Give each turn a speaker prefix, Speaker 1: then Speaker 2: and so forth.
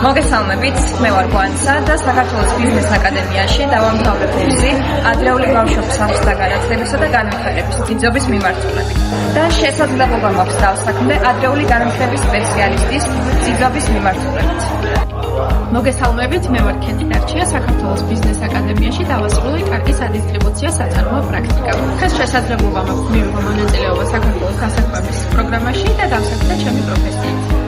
Speaker 1: მოგესალმებით, მე ვარ გვანცა და საქართველოს ბიზნეს აკადემიაში დავამთავრე კურსი ადრეული ბავშვობის სახლს და განათლებისა და განვითარების ძიძობის მიმართულებით. და შესაძლებლობა მაქვს დავსაქმდე ადრეული განათლების სპეციალისტის ძიძობის მიმართულებით.
Speaker 2: მოგესალმებით, მე ვარ ქეთი დარჩია, საქართველოს ბიზნეს აკადემიაში დავასრულე კარგი სადისტრიბუციო საწარმოო პრაქტიკა. დღეს შესაძლებლობა მაქვს მივიღო მონაწილეობა საქართველოს გასაკვების პროგრამაში და დავსაქმდე ჩემი პროფესიით.